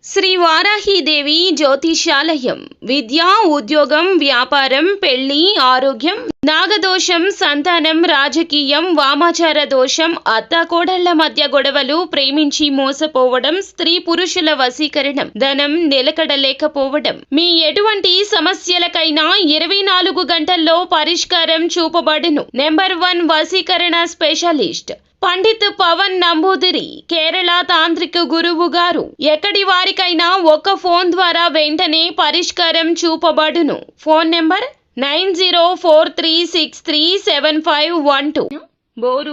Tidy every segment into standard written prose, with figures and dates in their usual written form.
శ్రీ వారాహీదేవి జ్యోతిషాలయం విద్య, ఉద్యోగం, వ్యాపారం, పెళ్లి, ఆరోగ్యం, నాగదోషం, సంతానం, రాజకీయం, వామాచార దోషం, అత్తాకోడళ్ల మధ్య గొడవలు, ప్రేమించి మోసపోవడం, స్త్రీ పురుషుల వశీకరణం, ధనం నిలకడలేకపోవడం, మీ ఎటువంటి సమస్యలకైనా 24 గంటల్లో పరిష్కారం చూపబడును. నెంబర్ 1 వశీకరణ స్పెషలిస్ట్ పండిత్ పవన్ నంబూదిరి, కేరళ తాంత్రిక గురువు గారు. ఎక్కడి వారికైనా ఒక్క ఫోన్ ద్వారా వెంటనే పరిష్కారం చూపబడును. Phone number 9043637512.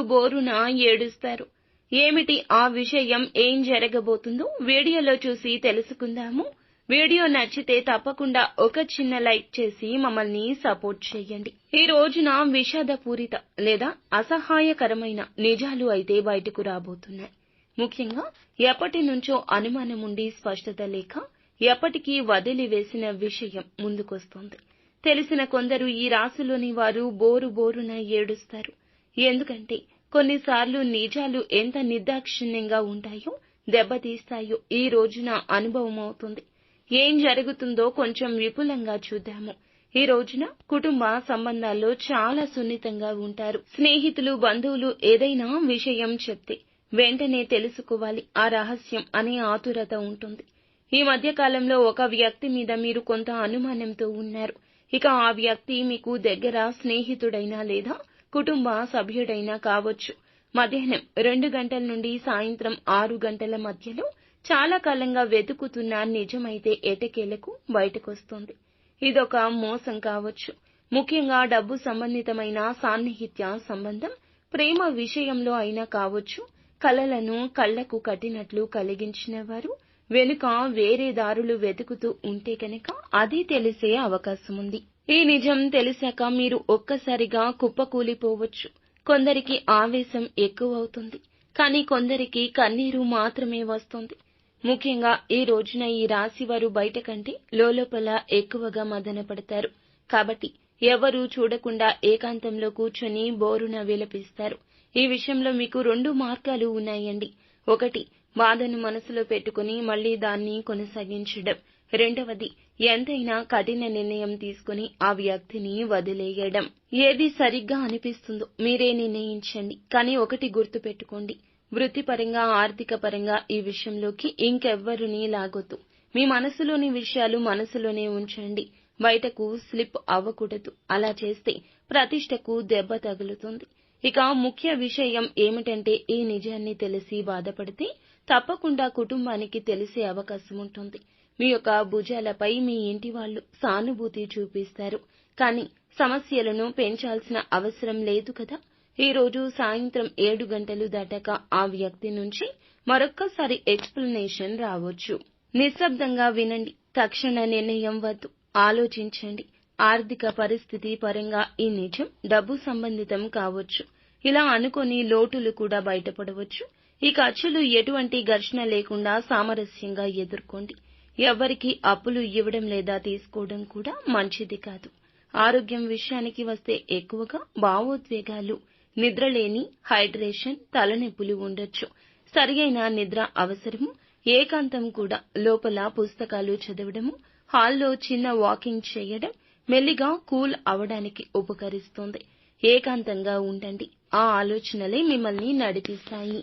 బోరున ఏడుస్తారు. ఏమిటి ఆ విషయం? ఏం జరగబోతుందో వీడియోలో చూసి తెలుసుకుందాము. వీడియో నచ్చితే తప్పకుండా ఒక చిన్న లైక్ చేసి మమ్మల్ని సపోర్ట్ చేయండి. ఈ రోజున విషాదపూరిత లేదా అసహాయకరమైన నిజాలు అయితే బయటకు రాబోతున్నాయి. ముఖ్యంగా ఎప్పటి నుంచో అనుమానం ఉండి స్పష్టత లేక ఎప్పటికీ వదిలివేసిన విషయం ముందుకొస్తోంది. తెలిసిన కొందరు ఈ రాశిలోని వారు బోరున ఏడుస్తారు. ఎందుకంటే కొన్నిసార్లు నిజాలు ఎంత నిర్దాక్షిణ్యంగా ఉంటాయో, దెబ్బతీస్తాయో ఈ రోజున అనుభవం అవుతుంది. ఏం జరుగుతుందో కొంచెం విపులంగా చూద్దాము. ఈ రోజున కుటుంబ సంబంధాల్లో చాలా సున్నితంగా ఉంటారు. స్నేహితులు, బంధువులు ఏదైనా విషయం చెప్తే వెంటనే తెలుసుకోవాలి ఆ రహస్యం అనే ఆతురత ఉంటుంది. ఈ మధ్య కాలంలో ఒక వ్యక్తి మీద మీరు కొంత అనుమానంతో ఉన్నారు. ఇక ఆ వ్యక్తి మీకు దగ్గర స్నేహితుడైనా లేదా కుటుంబ సభ్యుడైనా కావచ్చు. మధ్యాహ్నం 2 గంటల నుండి సాయంత్రం 6 గంటల మధ్యలో చాలా కాలంగా వెతుకుతున్న నిజమైతే ఎటకేలకు బయటకొస్తుంది. ఇదొక మోసం కావచ్చు. ముఖ్యంగా డబ్బు సంబంధితమైన సాన్నిహిత్య సంబంధం, ప్రేమ విషయంలో అయినా కావచ్చు. కలలను కళ్లకు కట్టినట్లు కలిగించిన వారు వెనుక వేరే దారులు వెతుకుతూ ఉంటే కనుక అది తెలిసే అవకాశం ఉంది. ఈ నిజం తెలిసాక మీరు ఒక్కసారిగా కుప్పకూలిపోవచ్చు. కొందరికి ఆవేశం ఎక్కువవుతుంది, కానీ కొందరికి కన్నీరు మాత్రమే వస్తుంది. ముఖ్యంగా ఈ రోజున ఈ రాశి వారు బయట కంటే లోపల ఎక్కువగా మదన పడతారు. కాబట్టి ఎవరూ చూడకుండా ఏకాంతంలో కూర్చొని బోరున విలపిస్తారు. ఈ విషయంలో మీకు 2 మార్గాలు ఉన్నాయండి. ఒకటి, బాధను మనసులో పెట్టుకుని మళ్లీ దాన్ని కొనసాగించడం. రెండవది, ఎంతైనా కఠిన నిర్ణయం తీసుకుని ఆ వ్యక్తిని వదిలేయడం. ఏది సరిగ్గా అనిపిస్తుందో మీరే నిర్ణయించండి. కానీ ఒకటి గుర్తు పెట్టుకోండి, వృత్తిపరంగా, ఆర్థిక పరంగా ఈ విషయంలోకి ఇంకెవ్వరినీ లాగొద్దు. మీ మనసులోని విషయాలు మనసులోనే ఉంచండి. బయటకు స్లిప్ అవ్వకూడదు. అలా చేస్తే ప్రతిష్టకు దెబ్బ తగులుతుంది. ఇక ముఖ్య విషయం ఏమిటంటే ఈ నిజాన్ని తెలిసి బాధపడితే తప్పకుండా కుటుంబానికి తెలిసే అవకాశం ఉంటుంది. మీ యొక్క భుజాలపై మీ ఇంటి వాళ్ళు సానుభూతి చూపిస్తారు. కానీ సమస్యలను పెంచాల్సిన అవసరం లేదు కదా. ఈ రోజు సాయంత్రం 7 గంటలు దాటాక ఆ వ్యక్తి నుంచి మరొక్కసారి ఎక్స్ప్లెనేషన్ రావచ్చు. నిశ్శబ్దంగా వినండి. తక్షణ నిర్ణయం వద్దు. ఆలోచించండి. ఆర్థిక పరిస్థితి పరంగా ఈ నిజం డబ్బు సంబంధితం కావచ్చు. ఇలా అనుకొని లోటులు కూడా బయటపడవచ్చు. ఈ ఖర్చులు ఎటువంటి ఘర్షణ లేకుండా సామరస్యంగా ఎదుర్కోండి. ఎవ్వరికీ అప్పులు ఇవ్వడం లేదా తీసుకోవడం కూడా మంచిది కాదు. ఆరోగ్యం విషయానికి వస్తే ఎక్కువగా భావోద్వేగాలు, నిద్రలేని, హైడ్రేషన్, తలనొప్పులు ఉండొచ్చు. సరియైన నిద్ర అవసరము. ఏకాంతం కూడా. లోపల పుస్తకాలు చదవడము, హాల్లో చిన్న వాకింగ్ చేయడం మెల్లిగా కూల్ అవడానికి ఉపకరిస్తుంది. ఏకాంతంగా ఉండండి. ఆ ఆలోచనలే మిమ్మల్ని నడిపిస్తాయి.